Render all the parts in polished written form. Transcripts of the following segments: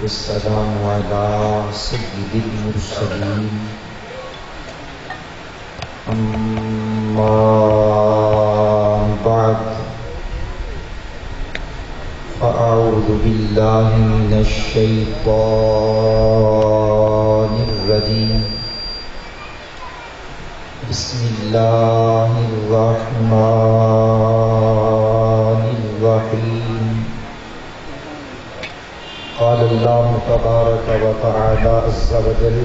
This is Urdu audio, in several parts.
والسلام على سيد المرسلين أما بعد فأعوذ بالله من الشيطان الرجيم بسم الله الرحمن الرحيم قال الله تبارك وتعالى عز وجل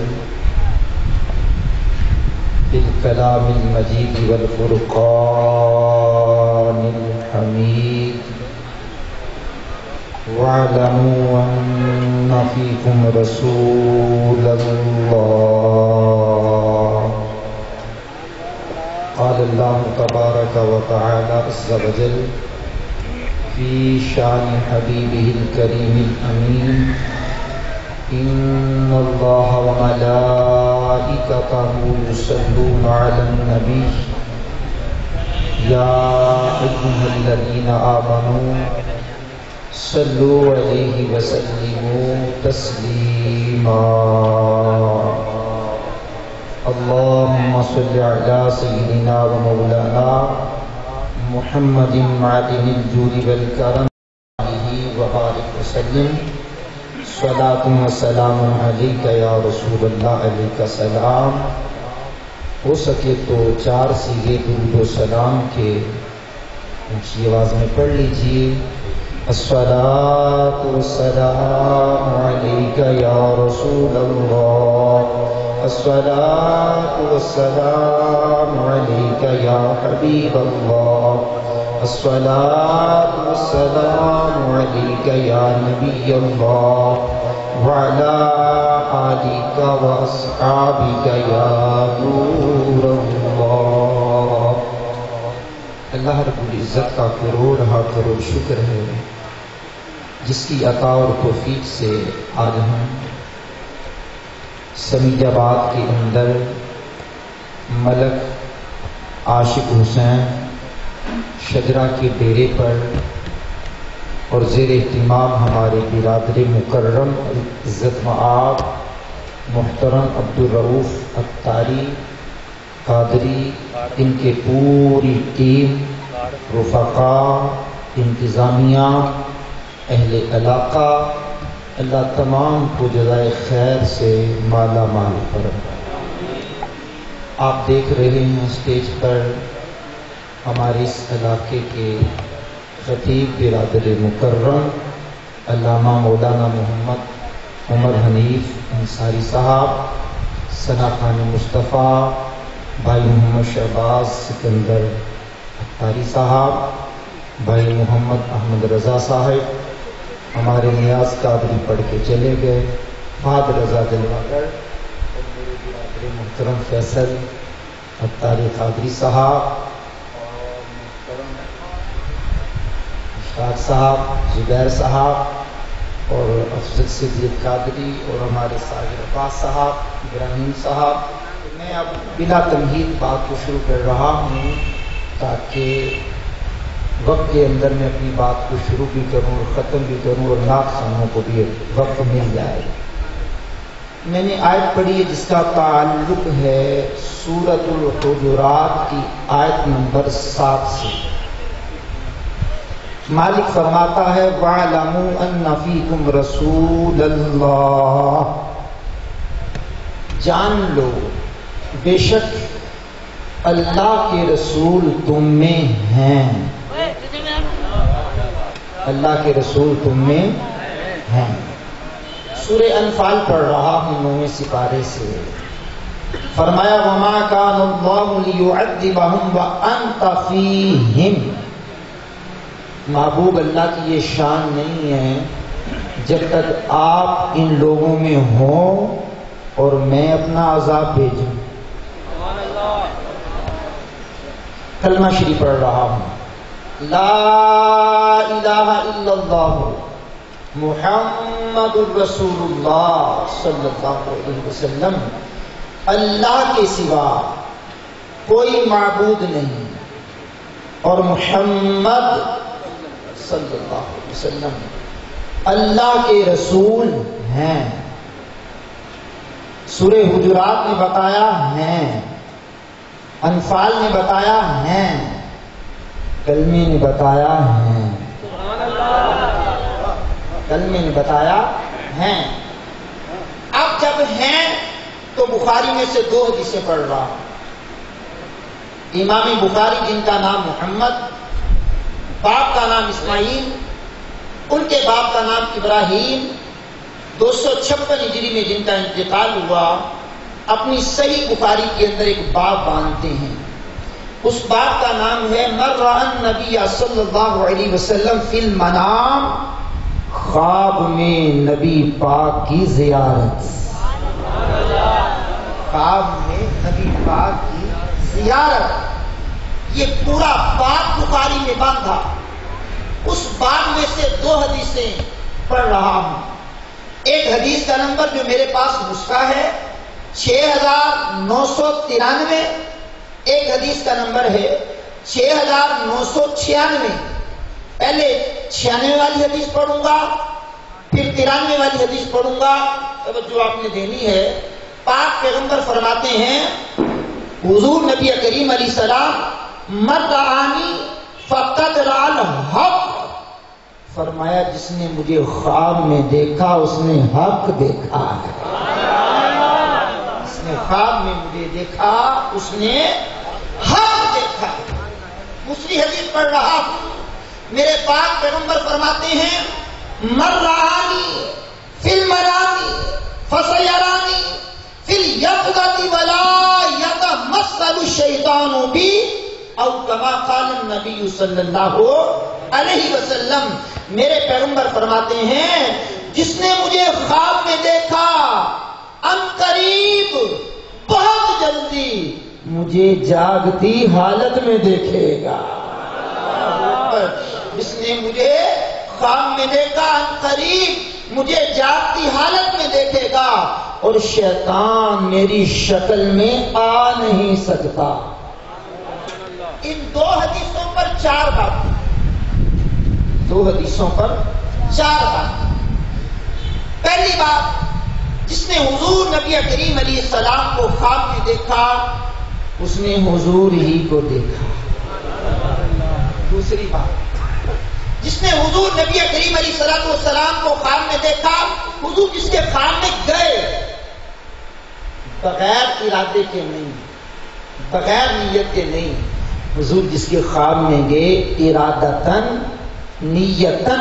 بالكلام المجيد والفرقان الحميد واعلموا أن فيكم رسول الله قال الله تبارك وتعالى عز وجل في شان حبيبه الكريم الأمين إن الله وملائكته يصلون على النبي يا أيها الذين آمنوا صلوا عليه وسلموا تسليما اللهم صل على سيدنا ومولانا محمد معدن الجود والكرم وبارك وسلم صلاة وسلام عليك يا رسول الله عليك السلام. ہو سکے تو 4 سیغے درود و سلام کے اونچی آواز میں پڑھ لیجئے. الصلاة والسلام عليك يا رسول الله الصلاة والسلام عليك يا حبيب الله الصلاة والسلام عليك يا نبي الله وعلى آلك وأصحابك يا نور الله. اللہ رب العزت کا کروڑ شکر ہے جس کی عطا اور توفیق سے آج ہم سمیج آباد کے اندر ملک عاشق حسین شجرہ کے ڈیرے پر اور زیر اہتمام ہمارے برادر مکرم عزت مآب محترم عبدالرؤوف اتاری قادری ان کے پوری ٹیم رفقا انتظامیہ اہل علاقہ اللہ تمام کو جزائے خیر سے مالا مال فرمائے. آپ دیکھ رہے ہیں اسٹیج پر ہمارے اس علاقے کے خطیب برادر مکرم علامہ مولانا محمد عمر حنیف انصاری صاحب، ثنا خان مصطفیٰ، بھائی محمد شہباز سکندر اتاری صاحب، بھائی محمد احمد رضا صاحب، ہمارے نیاز قادری پڑھ کے چلے گئے، فہد رضا دلواگر اور میرے برادر محترم فیصل اتاری قادری صاحب اور محترم اشتاق صاحب، زبیر صاحب اور افضل صدیق قادری اور ہمارے ساجد عباس صاحب، ابراہیم صاحب. میں اب بلا تمہید بات کو شروع کر رہا ہوں تاکہ وقت کے اندر میں اپنی بات کو شروع بھی کروں اور ختم بھی کروں اور نعت خوانوں کو بھی وقت مل جائے. میں نے آیت پڑھی ہے جس کا تعلق ہے سورۃ الحجرات کی آیت نمبر 7 سے. مالک فرماتا ہے وَاعْلَمُوا أَنَّ فِيكُمْ رَسُولَ اللَّهِ، جان لو بے شک اللہ کے رسول تم میں ہیں. اللہ کے رسول تم میں ہیں. سورہ انفال پڑھ رہا ہوں 9ویں سپارے سے. فرمایا وَمَا كَانَ اللَّهُ لِيُعَذِّبَهُمْ وَأَنْتَ فِيهِمْ، محبوب اللہ کی یہ شان نہیں ہے جب تک آپ ان لوگوں میں ہوں اور میں اپنا عذاب بھیجوں. کلمہ شریف پڑھ رہا ہوں لا الہ الا اللہ محمد الرسول اللہ صلی اللہ علیہ وسلم، اللہ کے سوا کوئی معبود نہیں اور محمد صلی اللہ علیہ وسلم اللہ کے رسول ہیں، سورہ حجرات نے بتایا ہیں، انفال نے بتایا ہیں، کلمے نے بتایا ہیں، کلمے نے بتایا ہیں۔ اب جب ہیں تو بخاری میں سے 2 حدیثیں پڑھ رہا ہوں۔ امام بخاری جن کا نام محمد، باپ کا نام اسماعیل، ان کے باپ کا نام ابراہیم، 256 ہجری میں جن کا انتقال ہوا، اپنی صحیح بخاری کے اندر ایک باب باندھتے ہیں۔ اس باب کا نام ہے مر النبی صلی اللہ علیہ وسلم فی المنام، خواب میں نبی پاک کی زیارت، خواب میں نبی پاک کی زیارت۔ یہ پورا باب بخاری میں باندھا۔ اس باب میں سے 2 حدیثیں پڑھ رہا ہوں۔ ایک حدیث کا نمبر جو میرے پاس نسخہ ہے 6993، ایک حدیث کا نمبر ہے 6996۔ پہلے 96 والی حدیث پڑھوں گا، پھر 93 والی حدیث پڑھوں گا۔ توجہ آپ نے دینی ہے۔ پاک پیغمبر فرماتے ہیں، حضور نبی کریم علیہ السلام مرآنی فقد رأى الحق، فرمایا جس نے مجھے خواب میں دیکھا اس نے حق دیکھا ہے، جس نے خواب میں مجھے دیکھا اس نے حق دیکھا۔ دوسری حدیث پڑھ رہا ہوں، میرے پاک پیغمبر فرماتے ہیں مرآنی فی المنام فسیرانی فی الیقظۃ ولا یتمثل الشیطان بی، او کما قال النبی صلی اللہ علیہ وسلم۔ میرے پیغمبر فرماتے ہیں جس نے مجھے خواب میں دیکھا ان قریب بہت جلدی مجھے جاگتی حالت میں دیکھے گا۔ جس نے مجھے خواب میں دیکھا ان قریب مجھے جاگتی حالت میں دیکھے گا، اور شیطان میری شکل میں آ نہیں سکتا۔ ان 2 حدیثوں پر 4 باتیں، 2 حدیثوں پر 4 باتیں۔ پہلی بات، جس نے حضور نبی کریم علیہ السلام کو خواب میں دیکھا اس نے حضور ہی کو دیکھا۔ دوسری بات، جس نے حضور نبی کریم علیہ السلام کو خواب میں دیکھا، حضور جس کے خواب میں گئے بغیر ارادے کے نہیں، بغیر نیت کے نہیں، حضور جس کے خواب میں گئے ارادتاً نیتاً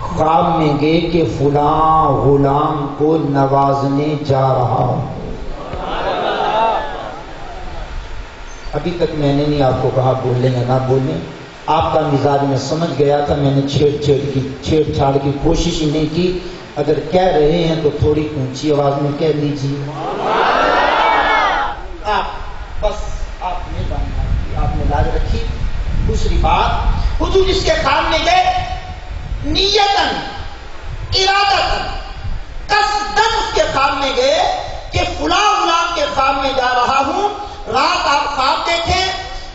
خواب میں گئے کہ فلاں غلام کو نوازنے جا رہا ہوں۔ ابھی تک میں نے نہیں آپ کو کہا بولیں یا نہ بولیں، آپ کا مزاج میں سمجھ گیا تھا، میں نے چھیڑ چھاڑ کی کوشش ہی نہیں کی۔ اگر کہہ رہے ہیں تو تھوڑی اونچی آواز میں کہہ لیجیے۔ بس آپ نے لاج رکھی۔ دوسری بات، حضور جس کے خواب میں گئے نیتاً ارادتاً قصداً اس کے خواب میں گئے کہ فلاں غلام کے خواب میں جا رہا ہوں۔ رات آپ خواب دیکھیں،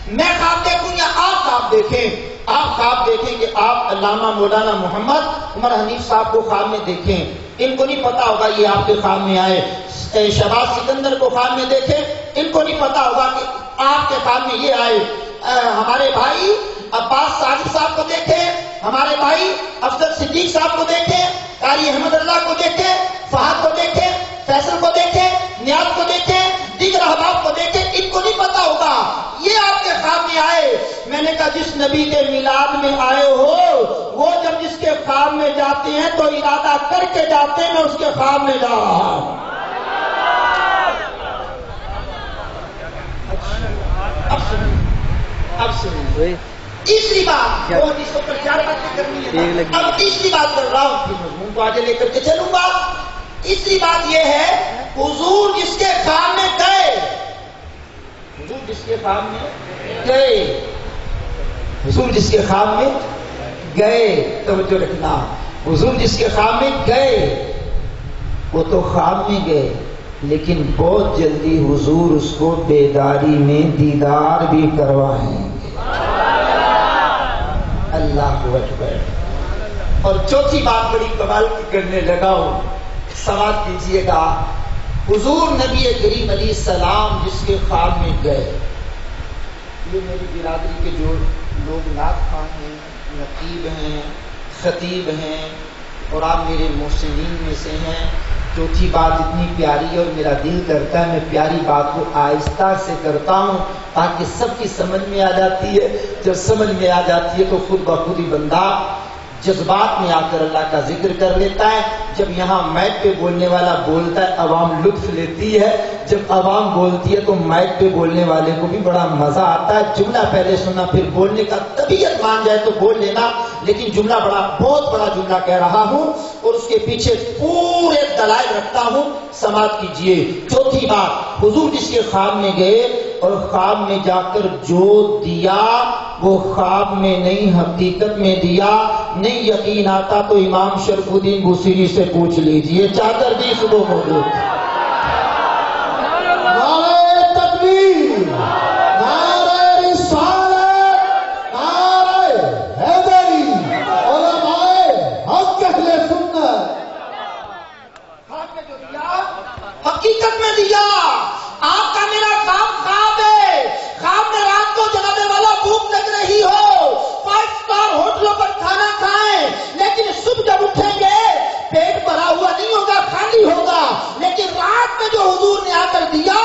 میں خواب دیکھوں یا آپ خواب دیکھیں؟ آپ خواب دیکھیں کہ آپ علامہ مولانا محمد عمر حنیف صاحب کو خواب میں دیکھیں، ان کو نہیں پتا ہوگا یہ آپ کے خواب میں آئے۔ شہباز سکندر کو خواب میں دیکھیں، ان کو نہیں پتا ہوگا کہ آپ کے خواب میں یہ آئے۔ ہمارے بھائی عباس صادق صاحب کو دیکھیں، ہمارے بھائی افضل صدیق صاحب کو دیکھیں، قاری احمد اللہ کو دیکھیں، فہد کو دیکھیں، فیصل کو دیکھیں، نیاز کو دیکھیں، دیگر احباب کو دیکھیں، ان کو نہیں پتا ہوگا یہ آپ کے خواب میں آئے۔ میں نے کہا جس نبی کے میلاد میں آئے ہو وہ جب جس کے خواب میں جاتے ہیں تو ارادہ کر کے جاتے ہیں میں اس کے خواب میں جا رہا ہوں۔ اب سنیں تیسری بات، 2 حدیثوں پر 4 باتیں کرنی ہے، اب تیسری بات کر رہا ہوں، پھر مضمون کو آگے لے کر کے چلوں گا۔ تیسری بات یہ ہے حضور جس کے خواب میں گئے، حضور جس کے خواب میں گئے، حضور جس کے خواب میں گئے، توجہ رکھنا، حضور جس کے خواب میں گئے وہ تو خواب میں گئے لیکن بہت جلدی حضور اس کو بیداری میں دیدار بھی کروائیں گے۔ اللہ اکبر۔ اور چوتھی بات بڑی کمال کی کرنے لگا ہوں، سماعت کیجیے گا۔ حضور نبی کریم علیہ السلام جس کے خواب میں گئے، یہ میری برادری کے جو لوگ نعت خواں ہیں، نقیب ہیں، خطیب ہیں، اور آپ میرے محسنین میں سے ہیں، چوتھی بات اتنی پیاری ہے اور میرا دل کرتا ہے میں پیاری بات کو آہستہ سے کرتا ہوں تاکہ سب کی سمجھ میں آ جاتی ہے۔ جب سمجھ میں آ جاتی ہے تو خود بخود ہی بندہ جذبات میں آ کر اللہ کا ذکر کر لیتا ہے۔ جب یہاں مائک پہ بولنے والا بولتا ہے عوام لطف لیتی ہے، جب عوام بولتی ہے تو مائک پہ بولنے والے کو بھی بڑا مزہ آتا ہے۔ جملہ پہلے سننا پھر بولنے کا، طبیعت مان جائے تو بول لینا، لیکن جملہ بہت بڑا جملہ کہہ رہا ہوں اور اس کے پیچھے پورے دلائل رکھتا ہوں، سماعت کیجئے۔ چوتھی بات، حضور جس کے خواب میں گئے اور خواب میں جا کر جو دیا وہ خواب میں نہیں حقیقت میں دیا۔ نہیں یقین آتا تو امام شرف الدین بوسیری سے پوچھ لیجئے، چادر دی صبح موجود۔ نعرہ تکبیر، نعرہ رسالت، نعرہ حیدری، علماء حق اہل سنت۔ خواب میں جو دیا حقیقت میں دیا۔ آپ کا میرا خواب ہے، خواب میں رات کو جناب والا بھوک لگ رہی ہو، 5 اسٹار ہوٹلوں پر کھانا کھائیں، لیکن صبح جب اٹھیں گے پیٹ بھرا ہوا نہیں ہوگا، خالی ہوگا، لیکن رات میں جو حضور نے آ کر دیا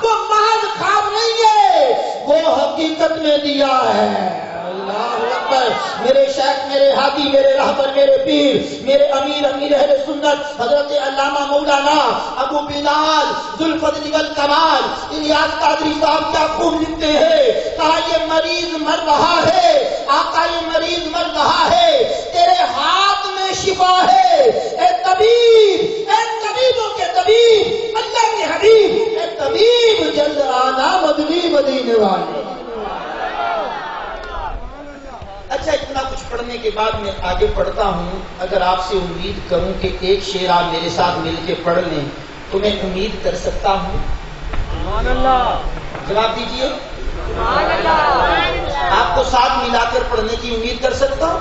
وہ محض خواب نہیں ہے، وہ حقیقت میں دیا ہے۔ اللہ اکبر۔ میرے شیخ، میرے ہادی، میرے رہبر، میرے پیر، میرے امیر اہل سنت حضرت علامہ مولانا ابو بلال ذوالفضل والکمال الیاس قادری صاحب کیا خوب لکھتے ہیں، کہا یہ مریض مر رہا ہے، آقا یہ مریض مر رہا ہے، تیرے ہاتھ میں شفا ہے، اے طبیب، اے طبیبوں کے طبیب، اللہ کے حبیب، اے طبیب جلد آنا مدنی مدینے والے۔ اچھا، اتنا کچھ پڑھنے کے بعد میں آگے پڑھتا ہوں۔ اگر آپ سے امید کروں کہ ایک شعر آپ میرے ساتھ مل کے پڑھ لیں تو میں امید کر سکتا ہوں؟ سبحان اللہ، جواب دیجئے۔ سبحان اللہ۔ آپ کو ساتھ ملا کر پڑھنے کی امید کر سکتا ہوں؟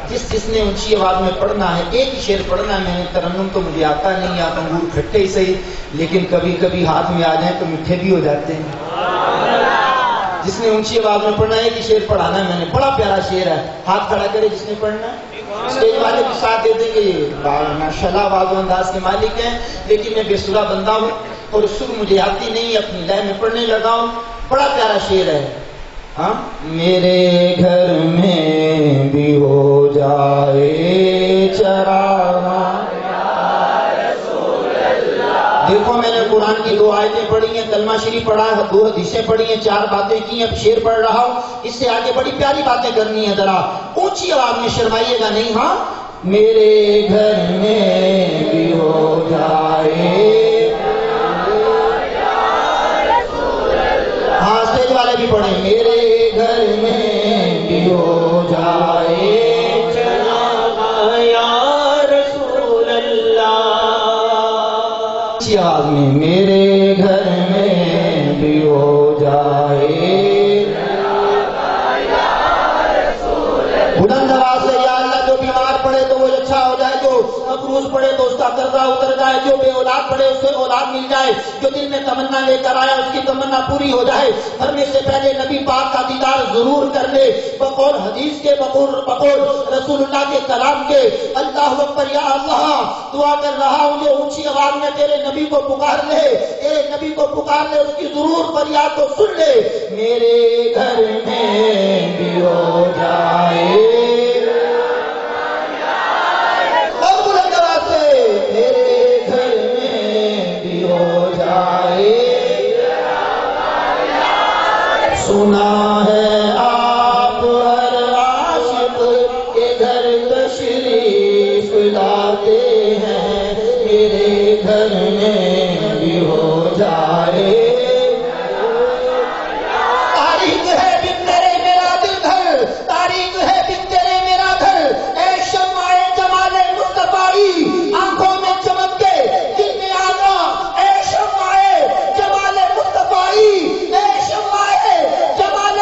جس نے اونچی آواز میں پڑھنا ہے، ایک ہی شعر پڑھنا ہے۔ میں ترنم تو مجھے آتا نہیں، آپ انگور کھٹے ہی صحیح، لیکن کبھی کبھی ہاتھ میں آ جائیں تو میٹھے بھی ہو جاتے ہیں۔ جس نے اونچی آواز میں پڑھنا ہے کہ شعر پڑھانا ہے میں نے، بڑا پیارا شعر ہے، ہاتھ کھڑا کرے جس نے پڑھنا ہے۔ اسٹیج والے بھی ساتھ دے دیں گے، ماشاءاللہ آواز و انداز کے مالک ہیں، لیکن میں بے سرا بندہ ہوں اور سر مجھے آتی نہیں، اپنی لے میں پڑھنے لگا ہوں۔ بڑا پیارا شعر ہے۔ ہاں، میرے گھر میں بھی ہو جائے چراغاں۔ دیکھو میں نے قرآن کی 2 آیتیں پڑھی ہیں، کلمہ شریف پڑھا ہے، 2 حدیثیں پڑھی ہیں، 4 باتیں کی ہیں، اب شعر پڑھ رہا ہوں۔ اس سے آگے بڑی پیاری باتیں کرنی ہیں، ذرا اونچی آواز میں شرمائیے گا نہیں۔ ہاں، میرے گھر میں بھی ہو جائے، ہاں اسٹیج والے بھی پڑھیں، میرے گھر میں بھی ہو جائے آواز میں، میرے گھر میں بھی ہو جائے بلند آواز سے، یا اللہ جو بیمار پڑے تو وہ اچھا ہو جائے، جو مقروض پڑے تو اس کا قرضہ اتر جائے، جو بے اولاد پڑے اس سے اولاد مل جائے، جو دل میں تمنا لے کر آیا اس کی تمنا پوری ہو جائے۔ مرنے سے پہلے نبی پاک کا دیدار ضرور کر لے، بقول حدیث کے، بقول رسول اللہ کے کلام کے۔ اللہ اکبر، یا اللہ دعا کر رہا ہوں جو اونچی آواز میں تیرے نبی کو پکار لے، تیرے نبی کو پکار لے، اس کی ضرور فریاد کو سن لے۔ میرے گھر میں بھی ہو جائے، سنا ہے آپ ہر عاشق کے گھر تشریف لاتے ہیں، میرے گھر میں بھی ہو جائے۔ تاریخ ہے بن تیرے میرا دل گھر، تاریخ ہے بن تیرے میرا گھر، اے شمع جمال مصطفی آنکھوں میں چمک کے دل میں آنا، اے شمع جمال مصطفی، اے شمع جمال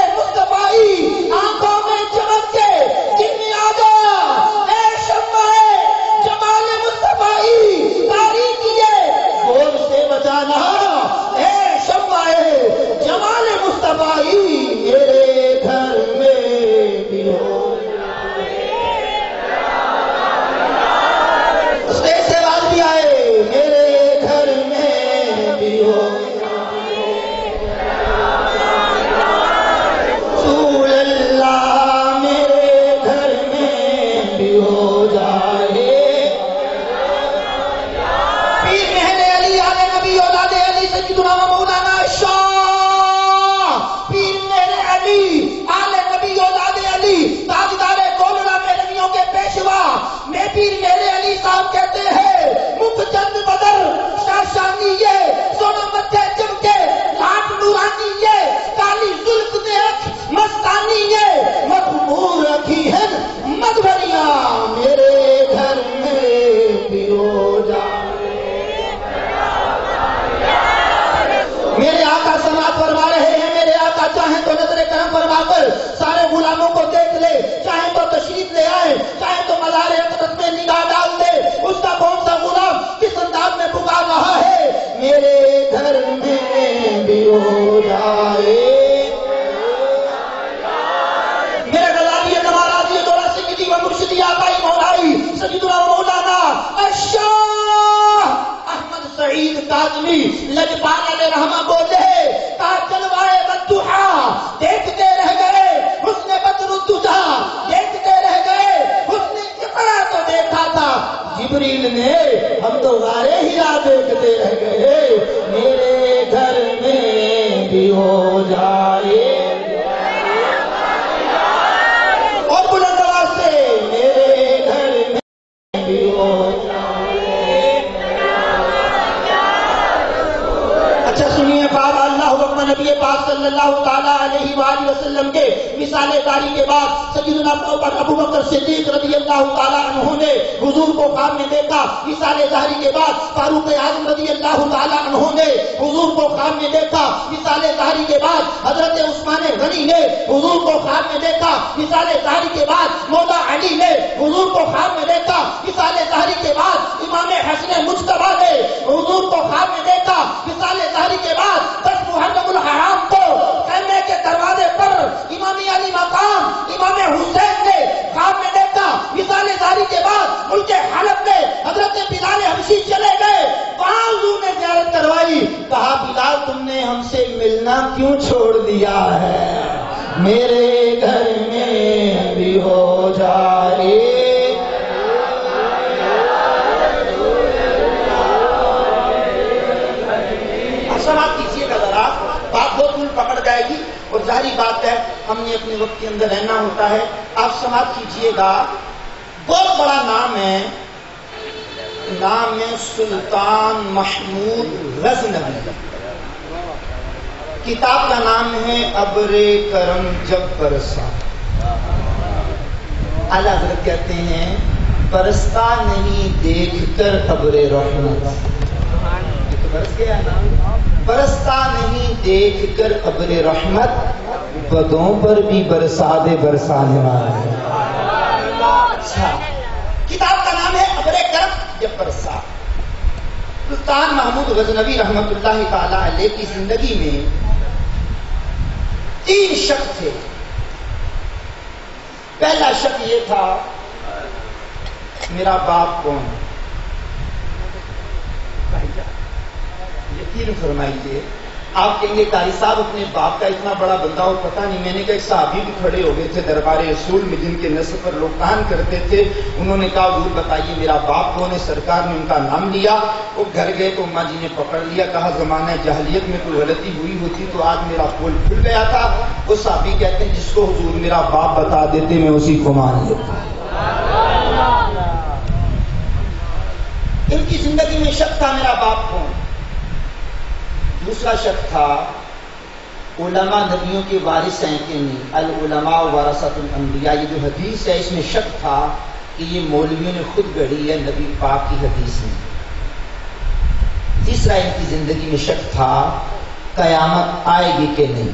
گھر میں بھی ہو جائے. میرے غزالی نوارازی دورہ سنگی و مرشدی آقائی مولائی سیدنا مولانا الشاہ احمد سعید کاظمی لجپال علیہ رحمہ بولے کا جلوائے بدوحا دیکھتے رہ گئے حسن بدر الدجا دیکھتے رہ گئے حسن اقرا تو دیکھا تھا جبریل نے ہم تو غارے ہرا دیکھتے رہ گئے. میرے گھر میں بھی ہو جائے اور بلند آواز سے میرے گھر میں بھی ہو جائے. اچھا سنیے بابا اللہ اکبر نبی پاک صلی اللہ تعالیٰ علیہ وآلہ وسلم کے مثال داری کے بعد سیدنا ابو بکر صدیق رضی اللہ تعالیٰ عنہ نے حضور کو خواب میں دیکھا. مثال داری کے بعد فاروق اعظم رضی اللہ تعالیٰ عنہ نے حضور کو خواب میں دیکھا. مثال داری کے بعد حضرت عثمان غنی نے حضور کو خواب میں دیکھا. مثال داری کے بعد مولا علی نے حضور کو خواب میں دیکھا. مثال داری کے بعد امام حسن مجتبی نے حضور کو خواب میں دیکھا. مثال داری کے بعد 10 محرم الحرام کو خیمے کے دروازے پر امام علی مقام امام حسین نے خواب میں دیکھا. مثال داری کے بعد ملک حلب میں حضرت بلال حبشی چلے گئے, وہاں حضور نے زیارت کروائی. کہا بلال تم نے ہم سے ملنا کیوں چھوڑ دیا ہے؟ میرے گھر میں بھی ہو جائے. سماعت کیجیے گا ذرا, بات بہت دور پکڑ جائے گی اور ظاہری بات ہے ہم نے اپنے وقت کے اندر رہنا ہوتا ہے. آپ سماعت کیجیے گا, بہت بڑا نام ہے, نام ہے سلطان محمود غزنوی. کتاب کا نام ہے ابر کرم جب برسا. اعلیٰ حضرت کہتے ہیں برستا نہیں دیکھ کر ابر رحمت. برس گیا نا, برستا نہیں دیکھ کر ابر رحمت, بدوں پر بھی برسا دے برسانے والا. اچھا, کتاب کا نام ہے ابر کرم جب برسا. سلطان محمود غزنوی رحمت اللہ تعالی علیہ کی زندگی میں 3 شک تھے. پہلا شک یہ تھا میرا باپ کون. یقین فرمائیے, آپ کہیں گے قاری صاحب اپنے باپ کا اتنا بڑا بندہ ہو پتہ نہیں. میں نے کہا ایک صحابی بھی کھڑے ہو گئے تھے دربار رسول میں جن کے نسب پر لوگ کان کرتے تھے. انہوں نے کہا حضور بتائیے میرا باپ کون ہے. سرکار نے ان کا نام لیا. وہ گھر گئے تو اماں جی نے پکڑ لیا. کہا زمانہ جاہلیت میں کوئی غلطی ہوئی ہوتی تو آج میرا پول کھل گیا تھا. وہ صحابی کہتے ہیں جس کو حضور میرا باپ بتا دیتے میں اسی کو مان لیتا. ان کی زندگی میں شک تھا میرا باپ کون. دوسرا شک تھا علماء نبیوں کے وارث ہیں کہ نہیں. العلماء ورثۃ الانبیاء, یہ جو حدیث ہے اس میں شک تھا کہ یہ مولویوں نے خود گڑھی ہے, نبی پاک کی حدیث ہے. تیسرا ان کی زندگی میں شک تھا قیامت آئے گی کہ نہیں.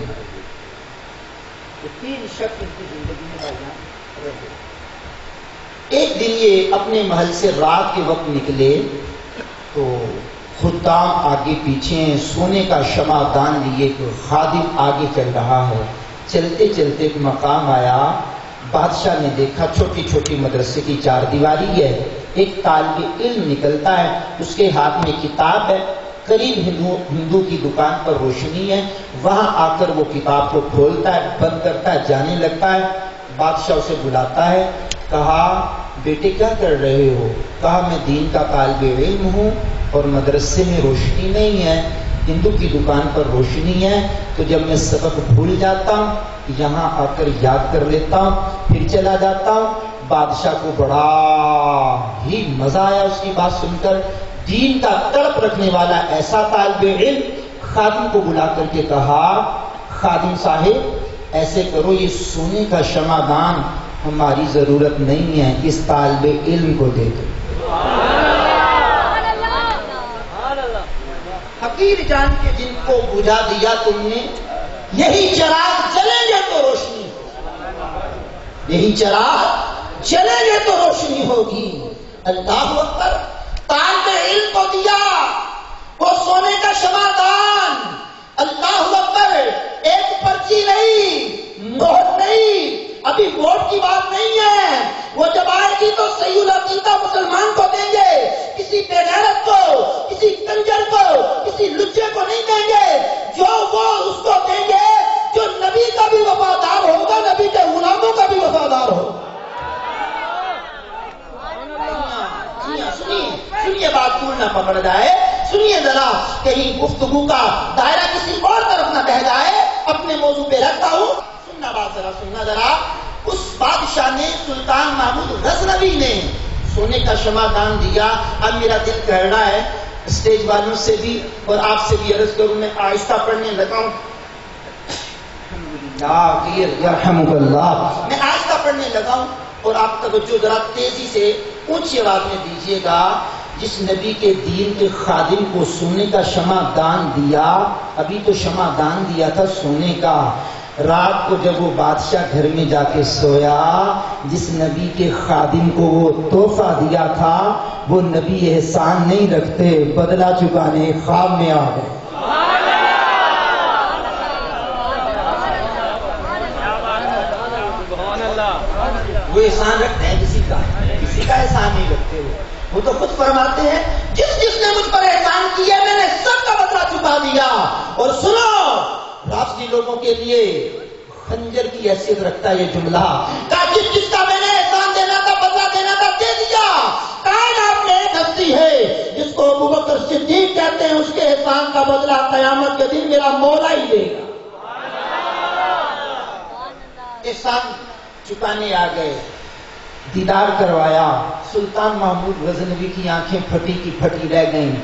یہ 3 شک ان کی زندگی میں رہ گئے. ایک دن یہ اپنے محل سے رات کے وقت نکلے تو خدام آگے پیچھے ہیں, سونے کا شمع دان لیے تو خادم آگے چل رہا ہے. چلتے چلتے ایک مقام آیا. بادشاہ نے دیکھا چھوٹی چھوٹی مدرسے کی 4 دیواری ہے. ایک طالب علم نکلتا ہے, اس کے ہاتھ میں کتاب ہے. قریب ہندو کی دکان پر روشنی ہے, وہاں آ کر وہ کتاب کو کھولتا ہے, بند کرتا ہے, جانے لگتا ہے. بادشاہ اسے بلاتا ہے. کہا بیٹے کیا کر رہے ہو؟ کہا میں دین کا طالب علم ہوں اور مدرسے میں روشنی نہیں ہے, ہندو کی دکان پر روشنی ہے, تو جب میں سبق بھول جاتا ہوں یہاں آ کر یاد کر لیتا ہوں, پھر چلا جاتا ہوں. بادشاہ کو بڑا ہی مزہ آیا اس کی بات سن کر. دین کا تڑپ رکھنے والا ایسا طالب علم. خادم کو بلا کر کے کہا خادم صاحب ایسے کرو, یہ سونے کا شمع دان ہماری ضرورت نہیں ہے, اس طالب علم کو دے دو. حقیر جان کے جن کو بجھا دیا تم نے, یہی چراغ جلیں گے تو روشنی, یہی چراغ جلیں گے تو روشنی ہوگی. اللہ اکبر. طالب علم کو دیا وہ سونے کا شمعدان، اللہ اکبر، ایک پرچی نہیں، مہر نہیں، ابھی ووٹ کی بات نہیں ہے، وہ جب آئے گی تو صحیح العقیدہ مسلمان کو دیں گے، کسی بے غیرت کو، کسی کنجر کو، کسی لچے کو نہیں دیں گے، جو وہ اس کو دیں گے جو نبی کا بھی وفادار ہوگا، نبی کے غلاموں کا بھی وفادار ہوگا۔ سنیے بات دور نہ پکڑ جائے، سنیے ذرا، کہیں گفتگو کا دائرہ کسی اور طرف نہ بہ جائے، اپنے موضوع پہ رکھتا ہوں، سننا بات ذرا، سننا ذرا۔ اس بادشاہ نے، سلطان محمود غزنوی نے سونے کا شمعدان دیا۔ اب میرا دل کہہ رہا ہے اسٹیج والوں سے بھی اور آپ سے بھی عرض کروں، میں آہستہ پڑھنے لگا ہوں، یرحمک اللہ، میں آہستہ پڑھنے لگا ہوں اور آپ توجہ ذرا تیزی سے اونچی آواز میں دیجیے گا۔ جس نبی کے دین کے خادم کو سونے کا شمعدان دیا، ابھی تو شمعدان دیا تھا سونے کا، رات کو جب وہ بادشاہ گھر میں جا کے سویا، جس نبی کے خادم کو وہ تحفہ دیا تھا، وہ نبی احسان نہیں رکھتے، بدلہ چکانے خواب میں آ گئے۔ وہ احسان رکھتے ہیں کسی کا احسان نہیں رکھتے، وہ تو خود فرماتے ہیں جس نے مجھ پر احسان کیا میں نے سب کا بدلہ چکا دیا۔ اور سنو، رافضی لوگوں کے لیے خنجر کی حیثیت رکھتا ہے یہ جملہ، کہ جس کا میں نے احسان دینا تھا، بدلہ دینا تھا، دے دیا۔ کائنات میں ایک ہستی ہے جس کو ابوبکر صدیق کہتے ہیں، اس کے احسان کا بدلہ قیامت کے دن میرا مولا ہی دے گا۔ احسان چکانے آ گئے، دیدار کروایا، سلطان محمود غزنوی کی آنکھیں پھٹی کی پھٹی رہ گئیں۔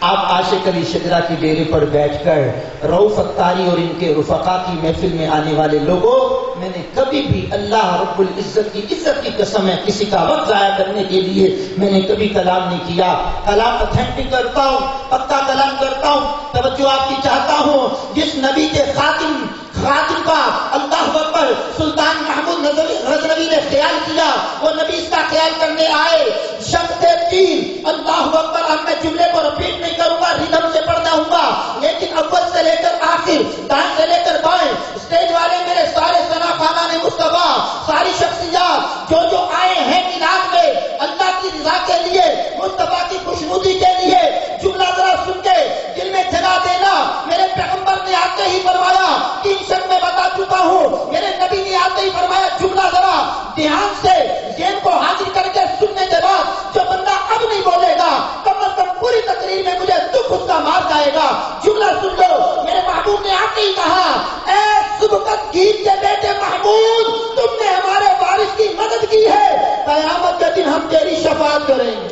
آپ عاشق علی شجرا کی ڈیرے پر بیٹھ کر رؤف اختاری اور ان کے رفقا کی محفل میں آنے والے لوگوں، میں نے کبھی بھی اللہ رب العزت کی عزت کی قسم ہے کسی کا وقت ضائع کرنے کے لیے میں نے کبھی کلام نہیں کیا۔ کلام اتھینٹک کرتا ہوں، پکا کلام کرتا ہوں، توجہ آپ کی چاہتا ہوں۔ جس نبی کے خاتم کا اللہ اکبر سلطان محمود غزنوی نے خیال کیا، وہ نبی اس کا خیال کرنے آئے، شب سے تین، اللہ اکبر۔ اب میں جملے کو رپیٹ نہیں کروں گا، ریدم سے پڑھنا ہوگا، لیکن اول سے لے کر آخر، دائیں سے لے کر بائیں، اسٹیج والے میرے سارے ثنا خانان مصطفیٰ، ساری شخصیات جو آئے ہیں میلاد میں اللہ کی رضا کے لیے، مصطفیٰ کی خوشنودی کے لیے، جملہ ذرا سن کے دل میں جگہ دینا۔ میرے پیغمبر نے آتے ہی فرمایا، تین شب میں بتا چکا ہوں، میرے نبی نے آتے ہی فرمایا، جملہ ذرا دھیان سے ذہن کو حاضر کر کے سننے کے بعد جو بندہ اب نہیں بولے گا، کم از کم پوری تقریر میں مجھے دکھ اس کا مار جائے گا۔ جملہ سن لو، میرے محبوب نے آتے ہی کہا، اے سبقت گیر کے بیٹے محمود، تم نے ہمارے وارث کی مدد کی ہے، قیامت کے دن ہم تیری شفاعت کریں گے۔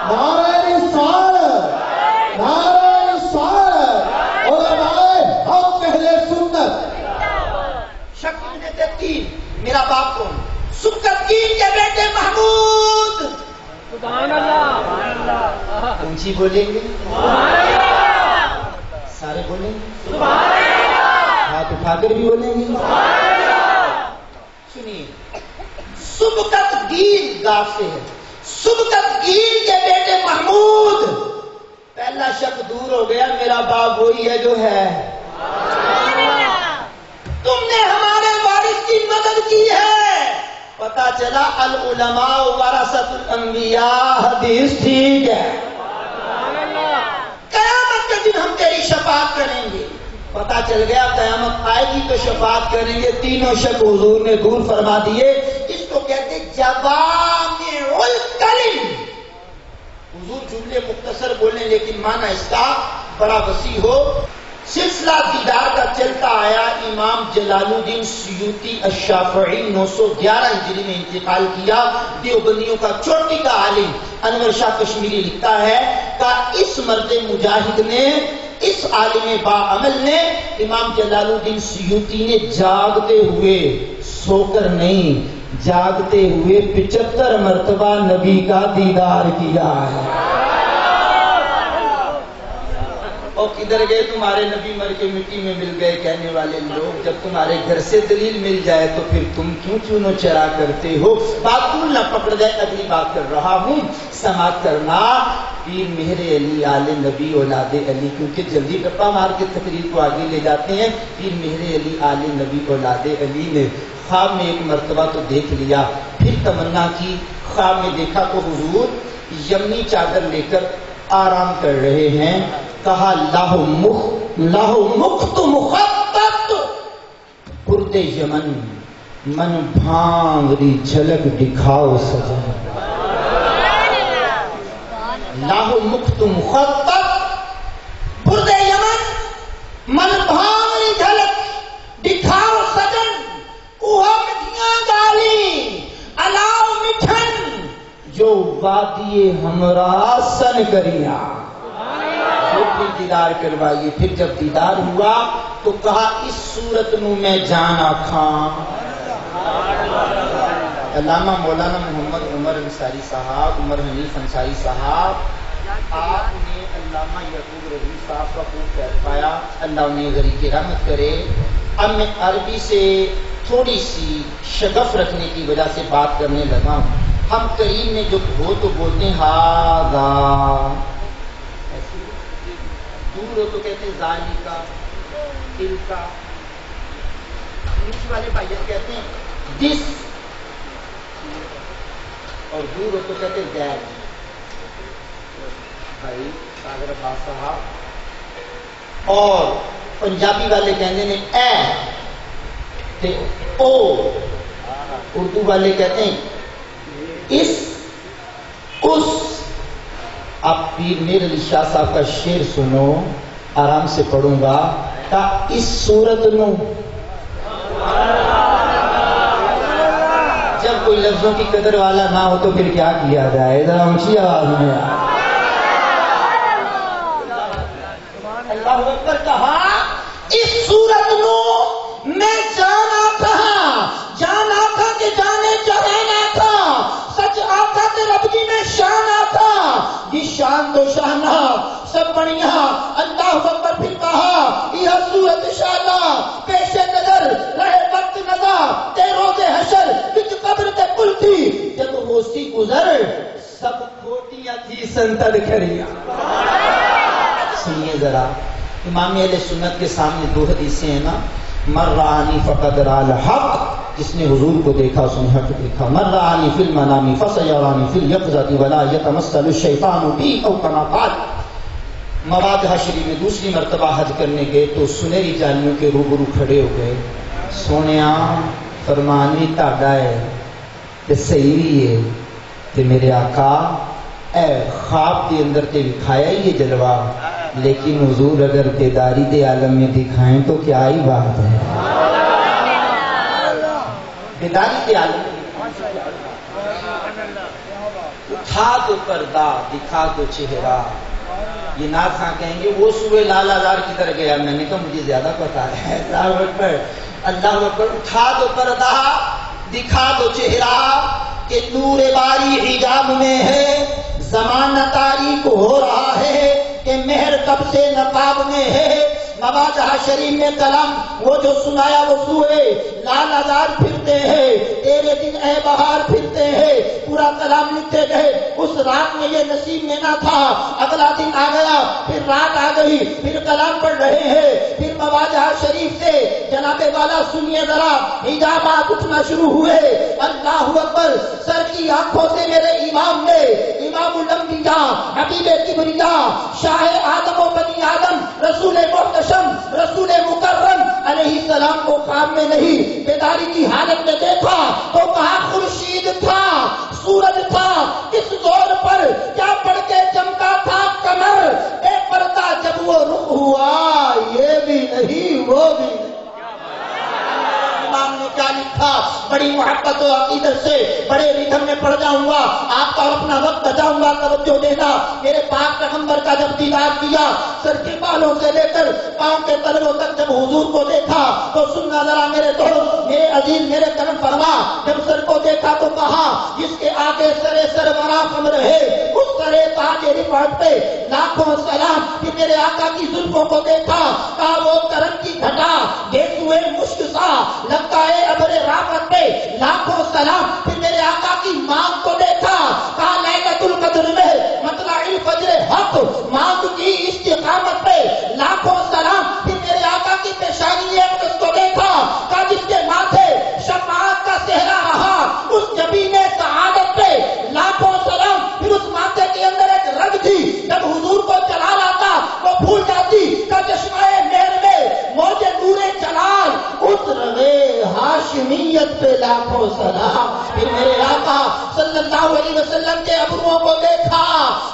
نعرہ رسالت، نعرہ رسالت، علماء حق اہل سنت۔ شک نے تین، میرا باپ کون؟ سبقت گیر کے بیٹے محمود۔ سبحان اللہ، اونچی بولیں گے، سبحان اللہ، سارے بولیں گے، سبحان اللہ، ہاتھ اٹھا کر بھی بولیں گے۔ سبحان اللہ۔ سنیے، سبقت گیر گاف سے ہے، سبقت گیر کے بیٹے محمود۔ پہلا شک دور ہو گیا، میرا باپ وہی ہے جو ہے۔ تم نے ہمارے وارث کی مدد کی ہے۔ پتا چلا العلماء ورثۃ الانبیاء، حدیث ٹھیک ہے۔ قیامت کے دن ہم تیری شفاعت کریں گے۔ پتا چل گیا قیامت آئے گی تو شفاعت کریں گے۔ تینوں شک حضور نے دور فرما دیے۔ اس کو کہتے جوامع الکلم۔ حضور جملے مختصر بولیں لیکن معنی اس کا بڑا وسیع ہو۔ سلسلہ دیدار کا چلتا آیا، امام جلال الدین سیوطی الشافعی 911 ہجری میں انتقال کیا۔ دیوبندیوں کا چوٹی کا عالم انور شاہ کشمیری لکھتا ہے کہ اس مرد مجاہد نے، اس عالم باعمل نے، امام جلال الدین سیوطی نے جاگتے ہوئے، سو کر نہیں، جاگتے ہوئے 75 مرتبہ نبی کا دیدار کیا ہے۔ اور کدھر گئے تمہارے نبی، مر کے مٹی میں مل گئے کہنے والے لوگ؟ جب تمہارے گھر سے دلیل مل جائے تو پھر تم کیوں چونو چرا کرتے ہو؟ بات نہ پکڑ جائے، اگلی بات کر رہا ہوں، سماعت کرنا۔ پیر مہر علی آل نبی اولاد علی، کیونکہ جلدی ٹپا مار کے تقریر کو آگے لے جاتے ہیں. پیر مہر علی آل نبی اولاد علی نے خواب میں ایک مرتبہ تو دیکھ لیا، پھر تمنا کی. خواب میں دیکھا تو حضور یمنی چادر لے کر آرام کر رہے ہیں. کہا لاہ مخت مخطط پرد یمن من بھانگری جھلک دکھاؤ سجن. لاہ مخت مخطط پرد یمن من بھانگری جھلک دکھاؤ سجن. اوہ مٹھیاں گالی الاؤ مٹھن جو وادی ہمراہ سن کریا. پھر دیدار کروائیے. پھر جب دیدار ہوا تو کہا اس صورت نو میں جانا کھاں. علامہ مولانا محمد عمر انصاری صاحب، عمر حنیف انصاری صاحب، آپ نے علامہ یعقوب رضوی صاحب کا خوب خیر پایا، اللہ انہیں غریق رحمت کرے. اب میں عربی سے تھوڑی سی شگف رکھنے کی وجہ سے بات کرنے لگا ہوں. ہم کریم میں جو ہو تو بولتے ہیں ہاذا، دور ہو تو کہتے ہیں ذالی کا، دل کا. انگلش والے بھائی کہتے ہیں دس، اور دور ہو تو کہتے ہیں دیٹ. بھائی ساگر عباس صاحب، اور پنجابی والے کہتے ہیں اے تے او، اردو والے کہتے ہیں اس اس. آپ پیر میر علی شاہ صاحب کا شعر سنو، آرام سے پڑھوں گا. اس صورت نو جب کوئی لفظوں کی قدر والا نہ ہو تو پھر کیا کیا جائے؟ ذرا اونچی آواز میں اللہ اکبر کہا. اس صورت نو میں جانا تھا کہ جانے جہانا تھا. سچ آتا تے رب جی میں شان آتا، یہ شان تو شانہ سب بڑھیا. اللہ اکبر. پھر کہا یہ صورت انشاءاللہ پیش نظر رہے وقت نظر تے روز حشر وچ قبر تے کل تھی جب وہ سی گزر سب کھوٹیاں تھی سنتر کھڑیاں. سنیے ذرا، امام اہل سنت کے سامنے دو حدیثیں ہیں نا. مر رآنی فقد رأى الحق، جس نے حضور کو دیکھا اس نے حق دیکھا. مر رآنی فی المنام فسیرانی فی الیقظۃ ولا یتمثل الشیطان بی او کما قال. مواد حشری میں دوسری مرتبہ حج کرنے گئے تو سنہری جالیوں کے روبرو کھڑے ہو گئے. سونیا فرمانی تاڈا ہے تے صحیح بھی ہے تے میرے آقا اے خواب کے اندر تے دکھایا یہ جلوہ، لیکن حضور اگر بیداری دے عالم میں دکھائیں تو کیا ہی بات ہے. بیداری کے عالم میں اٹھا دو پردہ دکھا دو چہرہ. یہ نعت خاں کہیں گے وہ سورہ لال آزار کی طرح گیا. میں نے کہا مجھے زیادہ پتا ہے. اللہ اکبر اللہ اکبر. اٹھا دو پردہ دکھا دو چہرہ کہ نور باری حجاب میں ہے. زمانہ تاریک ہو رہا ہے کہ مہر کب سے نقاب میں ہے. مواضح شریف میں کلام وہ جو سنایا وہ سوئے لال آزار پھرتے ہیں، تیرے دن اے بہار پھرتے ہیں. پورا کلام لکھتے گئے. اس رات میں یہ نصیب میں نہ تھا، اگلا دن آ گیا، پھر رات آ گئی، پھر کلام پڑھ رہے ہیں. پھر مواضح شریف سے جناب والا سنیے ذرا حجابات اٹھنا شروع ہوئے. اللہ اکبر. سر کی آنکھوں سے میرے امام نے، امام الانبیاء حبیب کبریا شاہ آدم و بنی آدم رسول محتشم رسول مکرم علیہ السلام کو خواب میں نہیں بیداری کی حالت میں دیکھا تو کہا خورشید تھا، سورج تھا، اس زور پر کیا پڑھ کے چمکا تھا کمر. بے پردہ جب وہ رخ ہوا یہ بھی نہیں وہ بھی نہیں. امام نے کیا لکھا؟ بڑی محبت و عقیدت سے بڑے ریدھم میں پڑھ جاؤں گا، آپ کا اپنا وقت بچاؤں گا. توجہ دینا. میرے پاک پیغمبر کا جب دیدار کیا، سر کے بالوں سے لے کر پاؤں کے تلووں تک جب حضور کو دیکھا تو سننا ذرا میرے دوست میرے عزیز میرے کرم فرما. جب سر کو دیکھا تو کہا جس کے آگے سرے سربراہ کمر ہے اس سرے تاج رفعت پہ لاکھوں سلام. پھر میرے آقا کی زلفوں کو دیکھا، کہا وہ کرم کی گھٹا گیسوئے مشک سا لگتا ہے ابر رافت پہ لاکھوں سلام. پھر میرے آقا کی مانگ کو دیکھا، کہا لیلۃ القدر میں مطلع الفجر ہاشمیت پہ لاکھوں سلام. پھر میرے آقا صلی اللہ علیہ وسلم کے ابروؤں کو دیکھا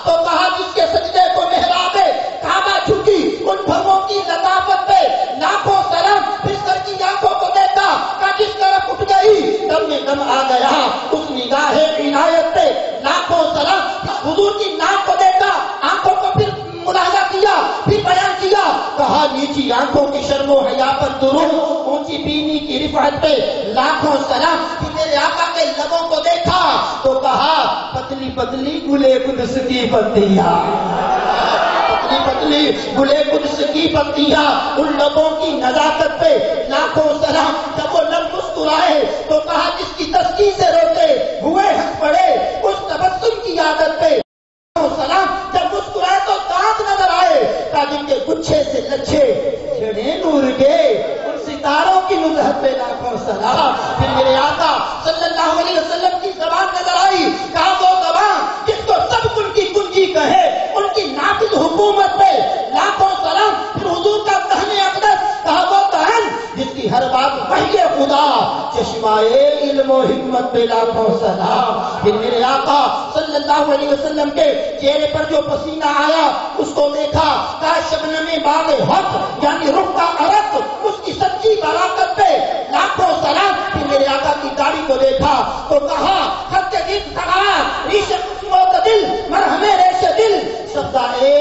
تو کہا جس کے سجدے کو محراب کعبہ جھکی ان بھووں کی لطافت پہ لاکھوں سلام. پھر سر کی آنکھوں کو دیکھا کہ جس طرف اٹھ گئی دم میں دم آ گیا اس نگاہ عنایت پہ لاکھوں سلام. حضور کی ناک کو دیکھا آنکھوں کو پھر ملاحظہ کیا پھر بیان کیا کہا نیچی آنکھوں کی شرم و حیا پر درود اونچی بینی کی رفعت پہ لاکھوں سلام. پھر میرے آقا کے لبوں کو دیکھا تو کہا پتلی پتلی گلے قدس کی پتیاں پتلی پتلی گلے قدس کی پتیاں ان لبوں کی نزاکت پہ لاکھوں سلام. جب وہ لب مسکرائے تو کہا جس کی تسکین سے روتے ہوئے ہنس پڑے اس تبسم کی عادت پہ سلام. جب مسکرائے تو دانت نظر آئے کہ جن کے گچھے سے لچھے جڑیں نور کے ان ستاروں کی نزہت پہ لاکھوں سلام. پھر میرے آقا صلی اللہ علیہ وسلم کی زبان نظر آئی کہا وہ زبان جس کو سب ان کی کنجی کہے ان کی نافذ حکومت پہ لاکھوں سلام. پھر حضور کا دہن اقدس کہا وہ دہن جس کی ہر بات وحی خدا چشمائے علم و حکمت پہ لاکھوں سلام. پھر میرے آقا صلی اللہ علیہ وسلم کے چہرے پر جو پسینہ آیا اس کو دیکھا کہ شبنم باغ حق یعنی رخ کا عرق اس کی سچی براکت پہ لاکھوں سلام. پھر میرے آقا کی داڑھی کو دیکھا تو کہا خط گیت سگا ریش معتدل مرہم ریش دل سبدائے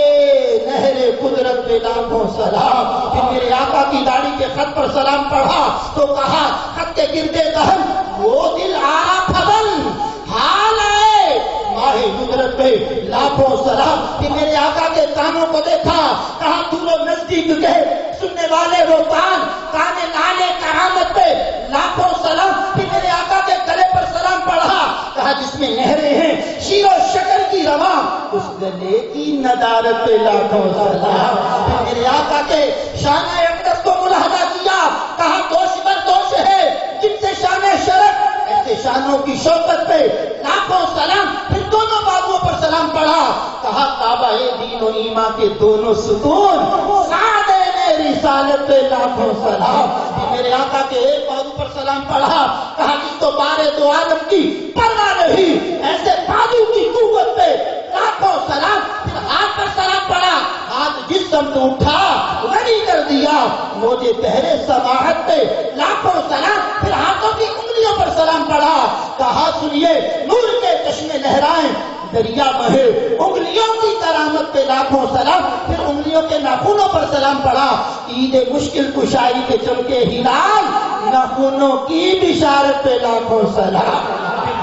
نہر قدرت پہ لاکھوں سلام. پھر میرے آقا کی داڑھی کے خط پر سلام پڑھا تو کہا خط کے گردے دہن وہ دل آرا پھدن حال ہے ماہ قدرت پہ لاکھوں سلام. کہ میرے آقا کے کانوں کو دیکھا کہاں دور و نزدیک کے سننے والے وہ کان نالے کرامت پہ لاکھوں سلام. پھر میرے آقا کے گلے پر سلام پڑھا کہا جس میں نہریں ہیں شیر و شکر کی رواں اس گلے کی ندارت پہ لاکھوں سلام. پھر میرے آقا کے شان اقدس کو ملاحظہ کیا کہا دوش پر دوش ہے جن سے شان شرف ایسے شانوں کی شوکت پہ لاکھوں سلام. پھر دونوں بازوؤں پر سلام پڑھا کہا کعبہ دین و ایمان کے دونوں ستون سعد رسالت پہ لاکھوں سلام. پھر میرے آقا کے ایک بازو پر سلام پڑھا کہا جس کو بارے دو عالم کی پرواہ نہیں ایسے بازو کی قوت پہ لاکھوں سلام. پھر ہاتھ پر سلام پڑھا ہاتھ جس سمت اٹھا غنی کر دیا مجھے تہرے سماحت پہ لاکھوں سلام. پھر ہاتھوں کی انگلیوں پر سلام پڑھا کہا سنیے نور کے چشمے لہرائیں دریا بہے انگلیوں کی کرامت پہ لاکھوں سلام. پھر انگلیوں کے ناخنوں پر سلام پڑھا عید مشکل کشائی کے چمکے ہلال ناخنوں کی بشارت پہ لاکھوں سلام.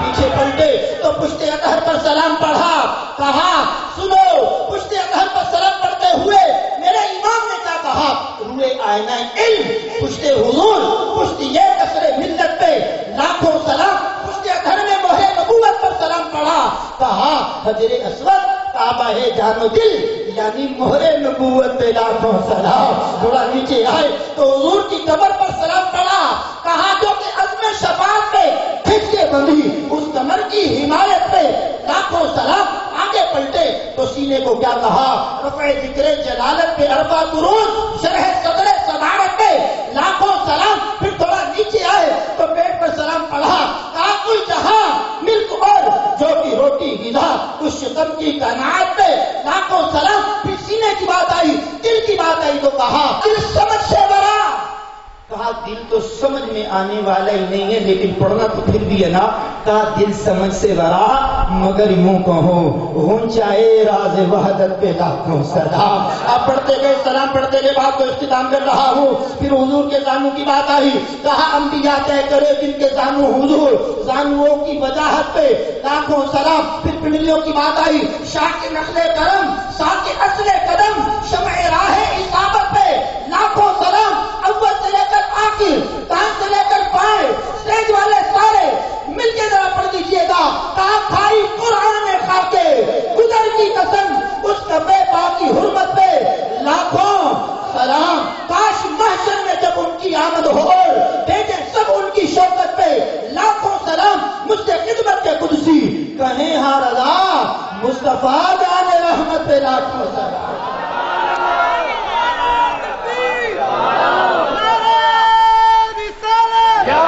پیچھے پلٹے تو پشت اطہر پر سلام پڑھا کہا سنو پشت اطہر پر سلام پڑھتے ہوئے میرے امام نے کیا کہا روئے آئینہ علم پشت حضور پشت یہ کثر ملت پہ لاکھوں سلام. پشت اطہر میں مہر نبوت پر سلام پڑھا کہا حجر اسود کعبہ ہے جان و دل یعنی مہر نبوت پہ لاکھوں سلام. تھوڑا نیچے آئے تو حضور کی قبر پر سلام پڑھا کہا جو کہ عزم شفاعت پہ کھینچ کے بندھی اس کمر کی حمایت پہ لاکھوں سلام. آگے پلٹے تو سینے کو کیا کہا رفع ذکر جلالت پہ عرفہ درود شرح صدر صدارت پہ لاکھوں سلام. پھر تھوڑا نیچے آئے تو پیٹ پر سلام پڑھا کہا کوئی جہاں ملک اور جو کی روٹی غذا اس شکم کی قناعت پہ لاکھوں سلام. پھر سینے کی بات آئی دل کی بات آئی تو کہا دل سمجھ سے بڑا کہا دل تو سمجھ میں آنے والا ہی نہیں ہے لیکن پڑھنا تو پھر بھی ہے نا. کہا دل سمجھ سے بڑا مگر یوں کہو اونچائے راز وحدت پہ لاکھوں سلام. آپ پڑھتے گئے سلام پڑھتے گئے بات کو اختتام کر رہا ہوں. پھر حضور کے زانوں کی بات آئی کہا انبیاء طے کرے جن کے زانو حضور زانوؤں کی وجاہت پہ لاکھوں سلام. پھر پنڈلیوں کی بات آئی شاہ کے نقل کرم شاہ کے اصل قدم شمع راہ اصابت پہ لاکھوں سلام. اول سے لے کر آخر کان سے لے کر پائے اسٹیج والے سارے مل کے ذرا پڑھ دیجیے گا کہا کھائی قرآن خاکے گزر کی قسم اس کبے پاک کی حرمت پہ لاکھوں سلام. کاش محشر میں جب ان کی آمد ہو بھیجے سب ان کی شوکت پہ لاکھوں سلام. مجھ سے خدمت کے قدسی کہیں ہاں رضا مصطفیٰ جان رحمت پہ لاکھوں سلام. یا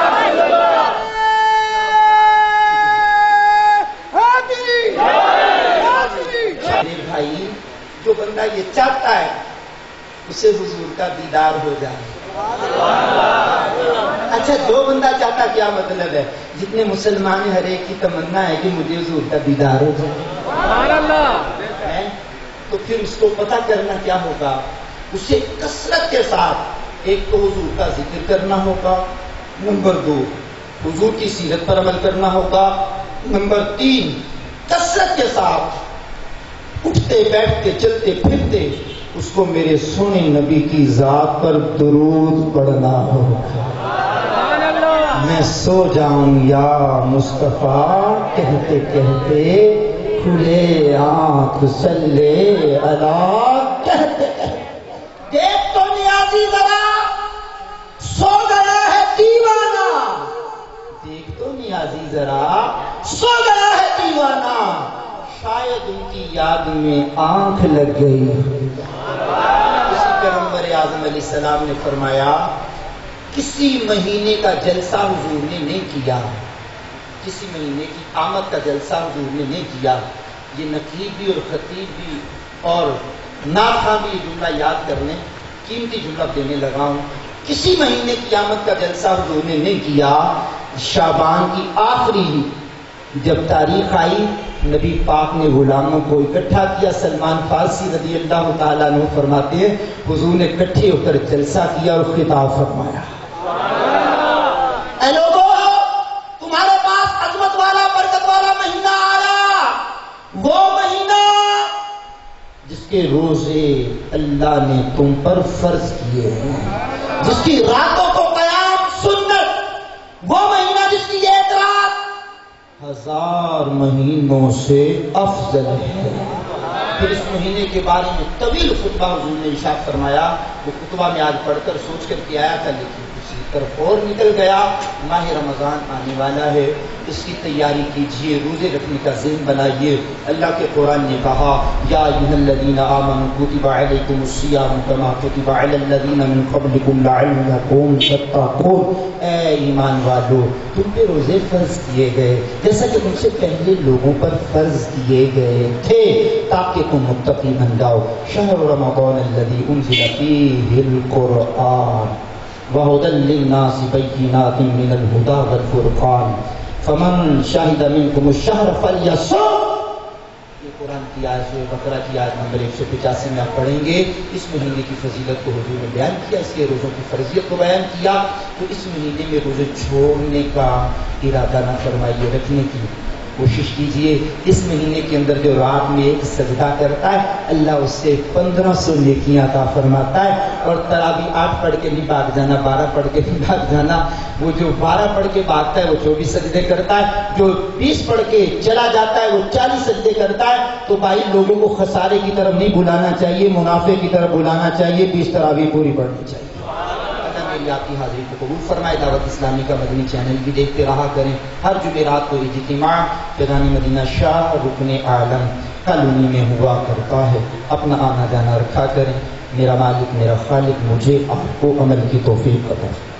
ہو جائیں. اچھا دو بندہ چاہتا کیا مطلب ہے؟ جتنے مسلمان ہیں ہر ایک کی تمنا ہے کہ مجھے حضور کا دیدار ہو جائے. سبحان اللہ. تو پھر اس کو پتہ کرنا کیا ہوگا؟ اسے کثرت کے ساتھ ایک تو حضور کا ذکر کرنا ہوگا، نمبر 2 حضور کی سیرت پر عمل کرنا ہوگا، نمبر 3 کثرت کے ساتھ اٹھتے بیٹھتے چلتے پھرتے اس کو میرے سونے نبی کی ذات پر درود پڑھنا ہوگا. میں سو جاؤں یا مصطفیٰ کہتے کہتے، کھلے آنکھ صلی اللہ کہتے کہتے. دیکھ تو نیازی ذرا سو گیا ہے دیوانہ، دیکھ تو نیازی ذرا سو گیا ہے دیوانہ، شاید ان کی یاد میں آنکھ لگ گئی. اسی پیغمبر اعظم علیہ السلام نے فرمایا کسی مہینے کا جلسہ حضور نے نہیں کیا، کسی مہینے کی آمد کا جلسہ حضور نے نہیں کیا. یہ نقیب بھی اور خطیب بھی اور ناخواں بھی جملہ یاد کرنے قیمتی جملہ دینے لگا ہوں. کسی مہینے کی آمد کا جلسہ حضور نے نہیں کیا. شعبان کی آخری جب تاریخ آئی نبی پاک نے غلاموں کو اکٹھا کیا. سلمان فارسی رضی اللہ تعالیٰ عنہ فرماتے ہیں حضور نے اکٹھے ہو کر جلسہ کیا اور خطاب فرمایا. اے لوگو تمہارے پاس عظمت والا برکت والا مہینہ آیا، وہ مہینہ جس کے روزے اللہ نے تم پر فرض کیے ہیں، جس کی راتوں کو قیام سنت، وہ مہینہ جس کی ایک رات 1000 مہینوں سے افضل ہے. پھر اس مہینے کے بارے میں طویل خطبہ حضور نے ارشاد فرمایا. وہ خطبہ میں آج پڑھ کر سوچ کر کے آیا تھا لیکن اسی طرف اور نکل گیا. ماہ رمضان آنے والا ہے، اس کی تیاری کیجیے، روزے رکھنے کا ذہن بنائیے. اللہ کے قرآن نے کہا یا ایھا الذین آمنوا کتب علیکم الصیام کما کتب علی الذین من قبلکم لعلکم تتقون. اے ایمان والو تم پہ روزے فرض کیے گئے جیسا کہ تم سے پہلے لوگوں پر فرض کیے گئے تھے تاکہ تم متقی بن جاؤ. شہر رمضان الذی انزل فیہ القرآن وہدی للناس بینات من الہدی والفرقان فمن شہد منکم الشہر فلیصم. یہ قرآن کی آیت سورہ بقرہ کی آیت نمبر 185 میں آپ پڑھیں گے. اس مہینے کی فضیلت کو حضور نے بیان کیا، اس کے روزوں کی فرضیت کو بیان کیا. تو اس مہینے میں روزے چھوڑنے کا ارادہ نہ فرمائیے، رکھنے کی کوشش کیجیے. اس مہینے کے اندر جو رات میں ایک سجدہ کرتا ہے اللہ اس سے 1500 نیکیاں عطا فرماتا ہے. اور تراویح 8 پڑھ کے نہیں بھاگ جانا، 12 پڑھ کے نہیں بھاگ جانا. وہ جو 12 پڑھ کے بھاگتا ہے وہ 24 سجدے کرتا ہے، جو 20 پڑھ کے چلا جاتا ہے وہ 40 سجدے کرتا ہے. تو بھائی لوگوں کو خسارے کی طرف نہیں بلانا چاہیے، منافع کی طرف بلانا چاہیے. 20 تراویح پوری پڑھنی چاہیے. میری آپ کی حاضری کو قبول فرمائے. دعوت اسلامی کا مدنی چینل بھی دیکھتے رہا کریں. ہر جمعرات کو اجتماع فیضان مدینہ شاہ رکن عالم کالونی میں ہوا کرتا ہے. اپنا آنا جانا رکھا کریں. میرا مالک میرا خالق مجھے آپ کو عمل کی توفیق عطا فرمائے.